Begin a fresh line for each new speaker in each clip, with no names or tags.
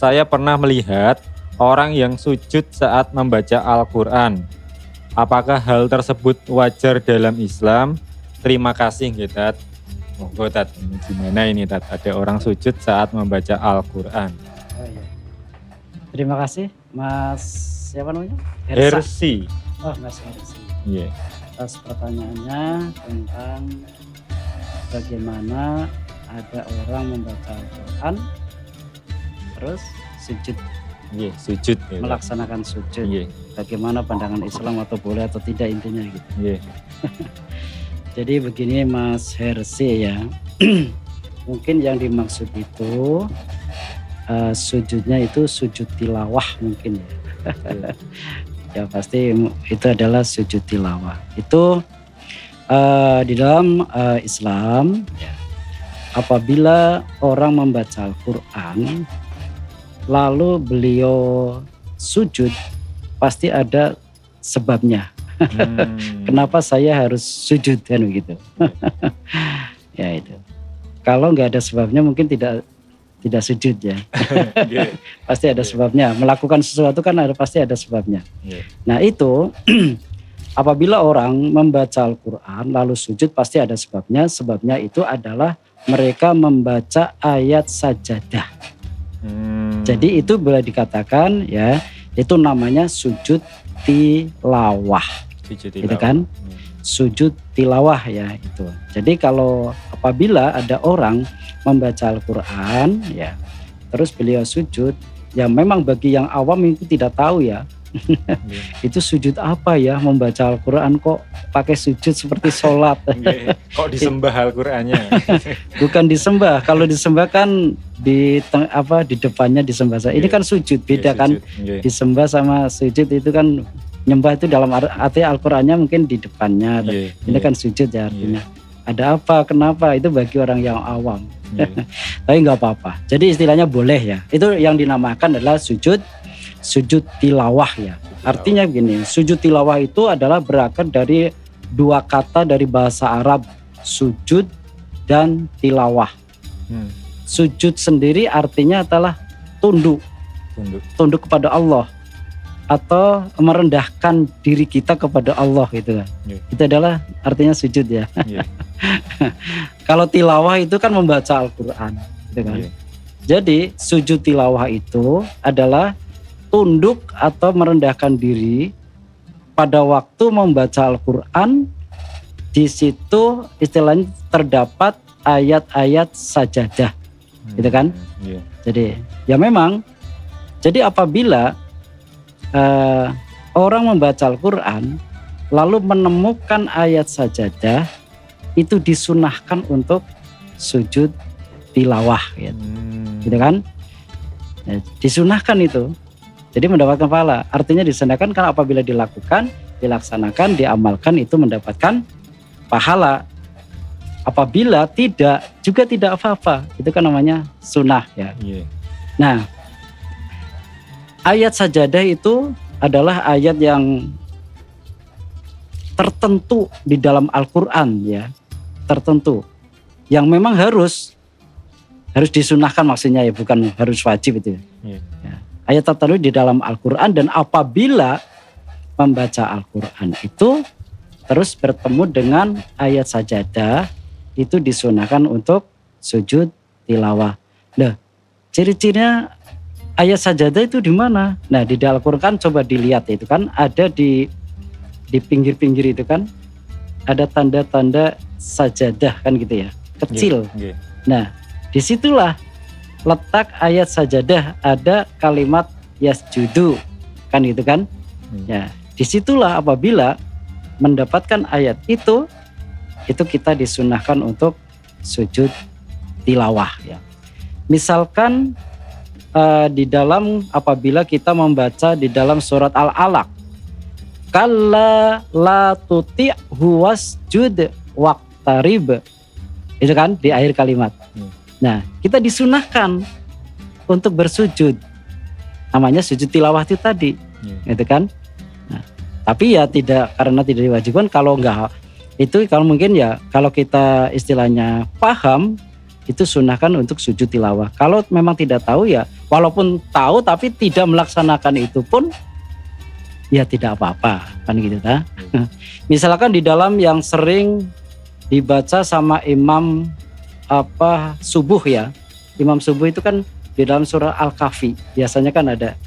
saya pernah melihat orang yang sujud saat membaca Al-Quran. Apakah hal tersebut wajar dalam Islam? Terima kasih, Tat. Monggo, Tat. Gimana ini, Tat? Ada orang sujud saat membaca Al-Quran.
Oh, iya. Terima kasih, Mas. Siapa namanya?
Hersi.
Oh, Mas Hersi.
Iya.
Atas pertanyaannya tentang bagaimana ada orang membaca Al-Quran terus sujud.
Iya, sujud. Ya,
melaksanakan sujud.
Iya.
Bagaimana pandangan Islam atau boleh atau tidak intinya gitu.
Iya.
Jadi begini Mas Hersi ya. Mungkin yang dimaksud itu sujudnya itu sujud tilawah mungkin ya. Ya pasti itu adalah sujud tilawah. Itu di dalam Islam ya, apabila orang membaca Al-Quran lalu beliau sujud, pasti ada sebabnya. Kenapa saya harus sujud kan begitu? Ya itu. Kalau nggak ada sebabnya mungkin tidak sujud ya. Pasti ada sebabnya. Melakukan sesuatu kan pasti ada sebabnya. Nah itu apabila orang membaca Al-Quran lalu sujud pasti ada sebabnya. Sebabnya itu adalah mereka membaca ayat sajadah. Jadi itu boleh dikatakan ya itu namanya sujud tilawah. Itu kan sujud tilawah ya itu. Jadi kalau apabila ada orang membaca Al-Quran ya terus beliau sujud ya memang bagi yang awam itu tidak tahu ya. Itu sujud apa ya membaca Al-Quran kok pakai sujud seperti sholat.
Kok disembah Al-Qurannya?
Bukan disembah. Kalau disembah kan di depannya disembah. Ini kan sujud beda kan. Disembah sama sujud itu kan nyembah itu dalam arti Al-Qurannya mungkin di depannya. Ini kan sujud ya artinya. Ada apa? Kenapa? Itu bagi orang yang awam. Tapi nggak apa-apa. Jadi istilahnya boleh ya. Itu yang dinamakan adalah sujud tilawah ya. Artinya begini, sujud tilawah itu adalah berakar dari dua kata dari bahasa Arab, sujud dan tilawah. Sujud sendiri artinya adalah tunduk kepada Allah atau merendahkan diri kita kepada Allah gitu kan. Itu adalah artinya sujud ya. Kalau tilawah itu kan membaca Al-Quran gitu kan. Jadi sujud tilawah itu adalah tunduk atau merendahkan diri pada waktu membaca Al-Quran. Di situ istilahnya terdapat ayat-ayat sajadah, gitu kan? Jadi ya memang. Jadi apabila orang membaca Al-Quran lalu menemukan ayat sajadah, itu disunahkan untuk sujud tilawah, gitu kan? Ya, disunahkan itu. Jadi mendapatkan pahala. Artinya disunahkan karena apabila dilaksanakan, diamalkan itu mendapatkan pahala. Apabila tidak, juga tidak apa-apa. Itu kan namanya sunnah ya. Nah, ayat sajadah itu adalah ayat yang tertentu di dalam Al-Quran ya. Tertentu. Yang memang harus disunahkan maksudnya ya, bukan harus wajib itu ya. Ayat tertentu di dalam Al-Quran dan apabila membaca Al-Quran itu terus bertemu dengan ayat sajadah itu disunahkan untuk sujud tilawah. Nah, ciri-cirinya ayat sajadah itu di mana? Nah, di dalam Al-Quran coba dilihat itu kan ada di pinggir-pinggir itu kan ada tanda-tanda sajadah kan gitu ya, kecil. Nah, disitulah letak ayat sajadah ada kalimat yasjudu kan gitu kan. Ya, disitulah apabila mendapatkan ayat itu kita disunahkan untuk sujud tilawah ya. Misalkan di dalam apabila kita membaca di dalam surat Al-Alaq, kalla la tuti'hu wasjud waqtarib, itu kan di akhir kalimat. Nah, kita disunahkan untuk bersujud. Namanya sujud tilawah itu tadi. Gitu kan? Nah, tapi ya karena tidak diwajibkan kalau enggak itu kalau mungkin ya kalau kita istilahnya paham itu sunahkan untuk sujud tilawah. Kalau memang tidak tahu ya, walaupun tahu tapi tidak melaksanakan itu pun ya tidak apa-apa, kan gitu ta. Misalkan di dalam yang sering dibaca sama imam subuh ya. Imam subuh itu kan di dalam surah Al-Kahfi biasanya kan ada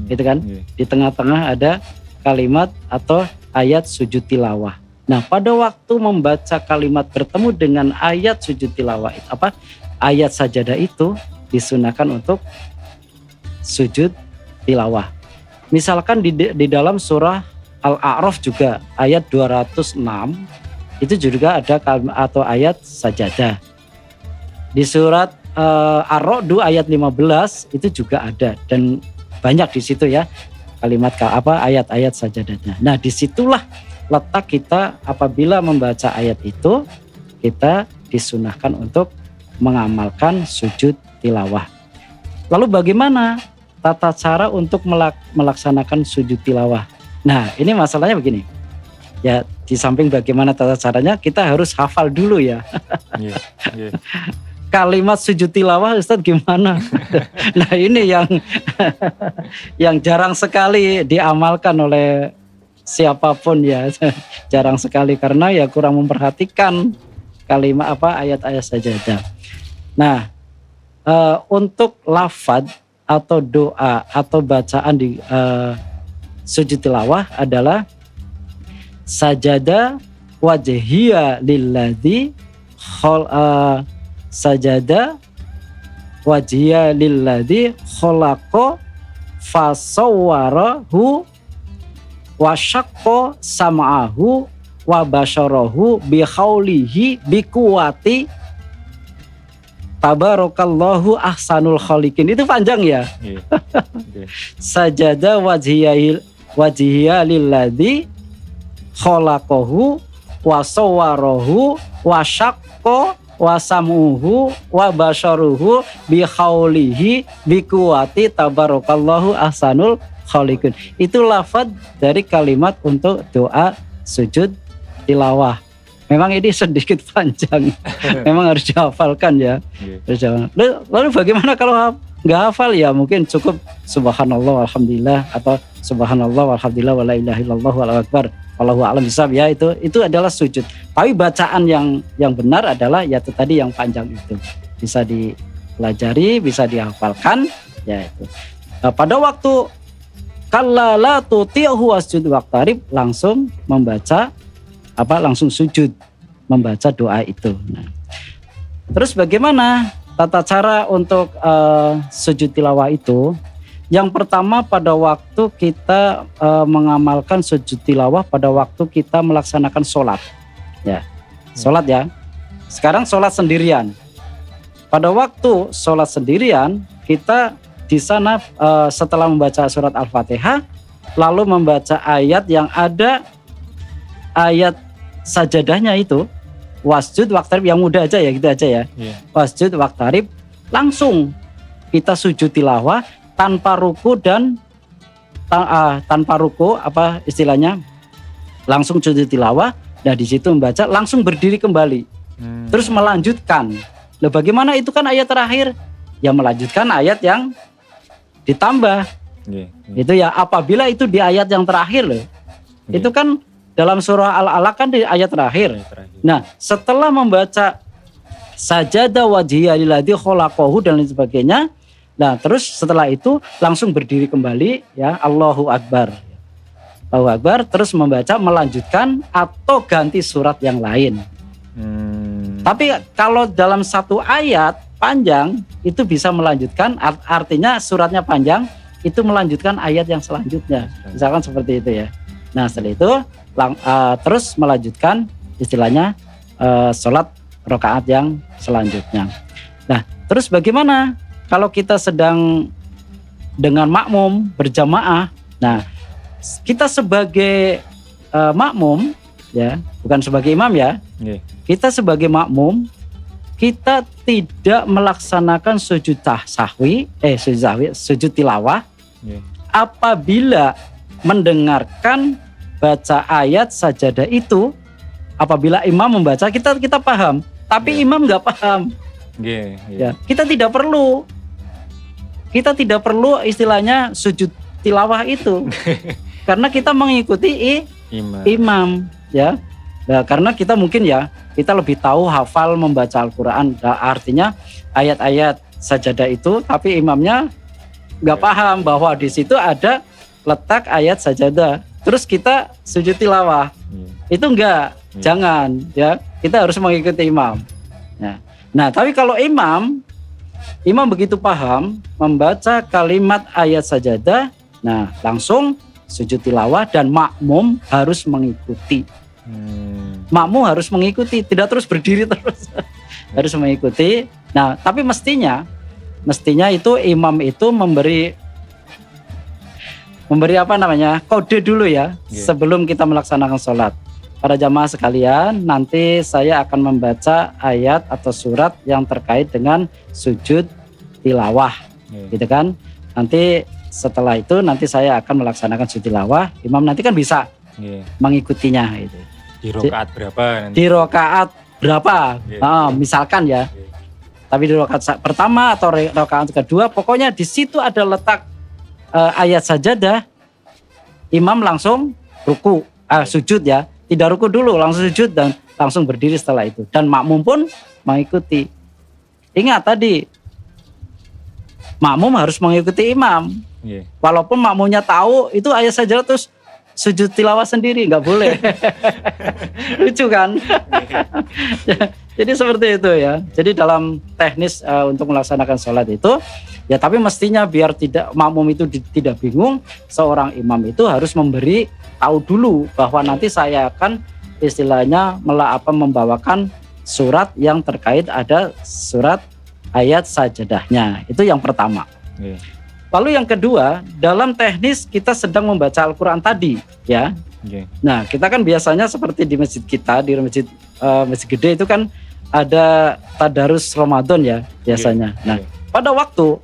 gitu kan. Di tengah-tengah ada kalimat atau ayat sujud tilawah. Nah, pada waktu membaca kalimat bertemu dengan ayat sujud tilawah itu ayat sajadah itu disunahkan untuk sujud tilawah. Misalkan di dalam surah Al-A'raf juga ayat 206 itu juga ada kalimat atau ayat sajadah. Di surat Ar-Ra'd ayat 15 itu juga ada dan banyak di situ ya kalimat ayat-ayat sajadahnya. Nah, disitulah letak kita apabila membaca ayat itu kita disunahkan untuk mengamalkan sujud tilawah. Lalu bagaimana tata cara untuk melaksanakan sujud tilawah? Nah, ini masalahnya begini. Ya, di samping bagaimana tata caranya, kita harus hafal dulu ya. Kalimat sujud tilawah Ustadz gimana? Nah, ini yang jarang sekali diamalkan oleh siapapun ya, jarang sekali karena ya kurang memperhatikan kalimat ayat-ayat sajadah. Nah, untuk lafadz atau doa atau bacaan di sujud tilawah adalah sajada wajhiya lilladzi sajada wajhiya lilladzi khalaqa fasawwarahu wa syaqqa sam'ahu wa basyarahu bi khaulihi bi quwwati tabarakallahu ahsanul khaliqin. Itu panjang ya. Sajada wajhiya lilladzi khalaqahu wa sawwarahu wa syaqqa wa sam'uhu wa basyaruhu bi khaulihi bi quwwati tabarakallahu ahsanul khaliqun. Itu lafaz dari kalimat untuk doa sujud tilawah. Memang ini sedikit panjang. Memang harus dihafalkan ya. Lalu bagaimana kalau nggak hafal ya mungkin cukup subhanallah walhamdulillah atau subhanallah walhamdulillah wala ilaha illallah wallahu akbar wallahu a'lam bishawab ya, itu adalah sujud. Tapi bacaan yang benar adalah ya itu tadi yang panjang itu. Bisa dipelajari, bisa dihafalkan ya itu. Nah, pada waktu kalla la tuti'hu wasjud waqtarib langsung membaca langsung sujud membaca doa itu. Nah, terus bagaimana tata cara untuk sujud tilawah itu? Yang pertama pada waktu kita mengamalkan sujud tilawah pada waktu kita melaksanakan sholat. Ya, sholat ya. Sekarang sholat sendirian. Pada waktu sholat sendirian kita di sana setelah membaca surat Al-Fatihah lalu membaca ayat yang ada ayat sajadahnya itu wasjud waqtarib, yang mudah aja ya gitu aja ya. Wasjud waqtarib langsung kita sujud tilawah tanpa ruku dan tanpa ruku istilahnya langsung sujud tilawah. Nah di situ membaca langsung berdiri kembali terus melanjutkan. Loh bagaimana itu kan ayat terakhir ya, melanjutkan ayat yang ditambah. Itu ya apabila itu di ayat yang terakhir loh. Itu kan dalam surah Al-Alaq kan di ayat terakhir. Nah, setelah membaca sajada wajhiya lilladzi khalaqahu dan lain sebagainya, nah terus setelah itu langsung berdiri kembali ya, Allahu Akbar. Allahu Akbar, terus membaca melanjutkan atau ganti surat yang lain. Tapi kalau dalam satu ayat panjang itu bisa melanjutkan, artinya suratnya panjang itu melanjutkan ayat yang selanjutnya. Misalkan seperti itu ya. Nah setelah itu terus melanjutkan istilahnya sholat rakaat yang selanjutnya. Nah terus bagaimana kalau kita sedang dengan makmum berjamaah? Nah kita sebagai makmum ya, bukan sebagai imam ya. Kita sebagai makmum kita tidak melaksanakan sujud tilawah apabila mendengarkan baca ayat sajadah itu. Apabila imam membaca kita paham, tapi imam nggak paham.
Nggih,
Ya, kita tidak perlu istilahnya sujud tilawah itu. Karena kita mengikuti imam, ya. Nah, karena kita mungkin ya, kita lebih tahu hafal membaca Al-Qur'an. Nah, artinya ayat-ayat sajadah itu, tapi imamnya nggak paham bahwa di situ ada letak ayat sajadah. Terus kita sujud tilawah. Itu enggak, jangan ya. Kita harus mengikuti imam. Nah, tapi kalau imam begitu paham membaca kalimat ayat sajadah, nah langsung sujud tilawah dan makmum harus mengikuti. Makmum harus mengikuti, tidak terus berdiri terus. Harus mengikuti. Nah, tapi mestinya itu imam itu memberi apa namanya? Kode dulu ya, sebelum kita melaksanakan sholat. Para jamaah sekalian, nanti saya akan membaca ayat atau surat yang terkait dengan sujud tilawah, gitu kan? Nanti setelah itu nanti saya akan melaksanakan sujud tilawah. Imam nanti kan bisa mengikutinya itu.
Di rakaat berapa nanti?
Di rakaat berapa? Misalkan ya. Tapi di rakaat pertama atau rakaat kedua, pokoknya di situ ada letak ayat sajadah, imam langsung ruku, sujud ya. Tidak ruku dulu, langsung sujud dan langsung berdiri setelah itu. Dan makmum pun mengikuti. Ingat tadi, makmum harus mengikuti imam. Walaupun makmumnya tahu itu ayat sajadah terus sujud tilawah sendiri, nggak boleh. Lucu kan? Jadi seperti itu ya. Jadi dalam teknis untuk melaksanakan sholat itu, ya tapi mestinya biar tidak makmum itu tidak bingung, seorang imam itu harus memberi tahu dulu bahwa nanti saya akan istilahnya membawakan surat yang terkait ada surat ayat sajadahnya. Itu yang pertama. Lalu yang kedua, dalam teknis kita sedang membaca Al-Quran tadi ya. Nah, kita kan biasanya seperti di masjid kita, di masjid gede itu kan ada tadarus Ramadan ya biasanya. Nah, pada waktu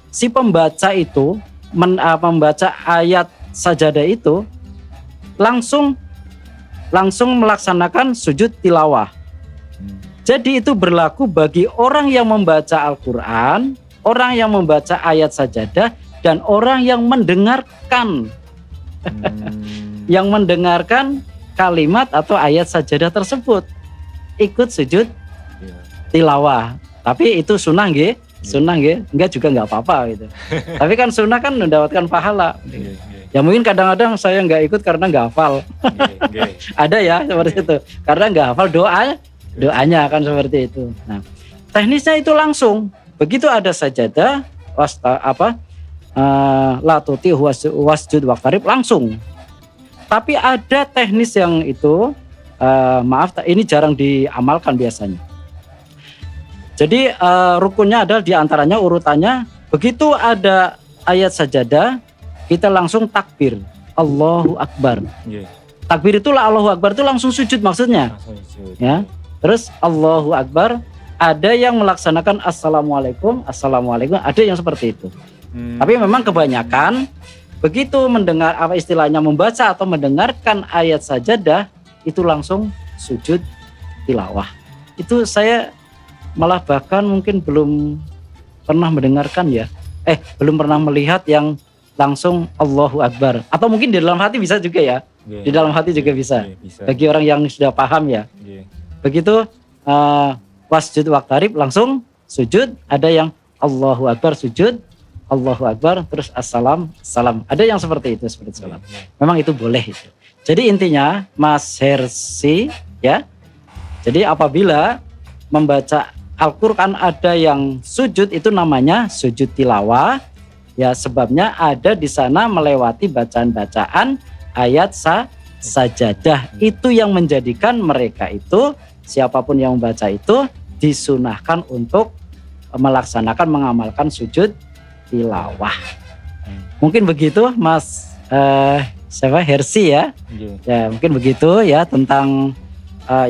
si pembaca itu membaca ayat sajadah itu langsung melaksanakan sujud tilawah. Jadi itu berlaku bagi orang yang membaca Al-Quran, orang yang membaca ayat sajadah, dan orang yang mendengarkan yang mendengarkan kalimat atau ayat sajadah tersebut ikut sujud tilawah. Tapi itu sunnah nggih? Sunnah nggih? Enggak juga enggak apa-apa gitu. Tapi kan sunnah kan mendapatkan pahala. Ya mungkin kadang-kadang saya enggak ikut karena enggak hafal. Ada ya seperti itu. Karena enggak hafal doanya kan seperti itu. Nah, teknisnya itu langsung begitu ada sajadah la tuti wasjud waqtarib langsung. Tapi ada teknis yang itu ini jarang diamalkan biasanya. Jadi rukunnya adalah diantaranya urutannya begitu ada ayat sajadah kita langsung takbir Allahu Akbar. Takbir itu Allahu Akbar itu langsung sujud maksudnya. Ya. Terus Allahu Akbar, ada yang melaksanakan assalamualaikum, ada yang seperti itu. Tapi memang kebanyakan begitu mendengar membaca atau mendengarkan ayat sajadah itu langsung sujud tilawah. Itu saya malah bahkan mungkin belum pernah mendengarkan ya. Belum pernah melihat yang langsung Allahu Akbar. Atau mungkin di dalam hati bisa juga ya. Di dalam hati juga bisa. Bagi orang yang sudah paham ya. Begitu wasjud waqtarib langsung sujud, ada yang Allahu Akbar sujud, Allahu Akbar terus salam. Ada yang seperti itu seperti salam. Memang itu boleh itu. Jadi intinya Mas Hersi ya. Jadi apabila membaca Al-Quran ada yang sujud itu namanya sujud tilawah. Ya sebabnya ada di sana melewati bacaan-bacaan ayat sajadah. Itu yang menjadikan mereka itu siapapun yang membaca itu disunahkan untuk melaksanakan mengamalkan sujud tilawah. Mungkin begitu Mas Hersi ya. Ya mungkin begitu ya tentang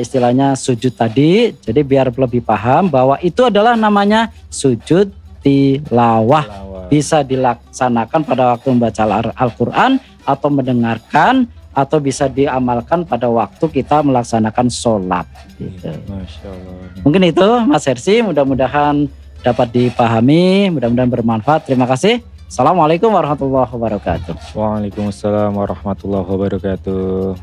istilahnya sujud tadi. Jadi biar lebih paham bahwa itu adalah namanya sujud tilawah. Bisa dilaksanakan pada waktu membaca Al-Quran atau mendengarkan atau bisa diamalkan pada waktu kita melaksanakan sholat. Gitu.
Masya Allah.
Mungkin itu Mas Hersi, mudah-mudahan dapat dipahami, mudah-mudahan bermanfaat. Terima kasih. Assalamualaikum warahmatullahi wabarakatuh.
Waalaikumsalam warahmatullahi wabarakatuh.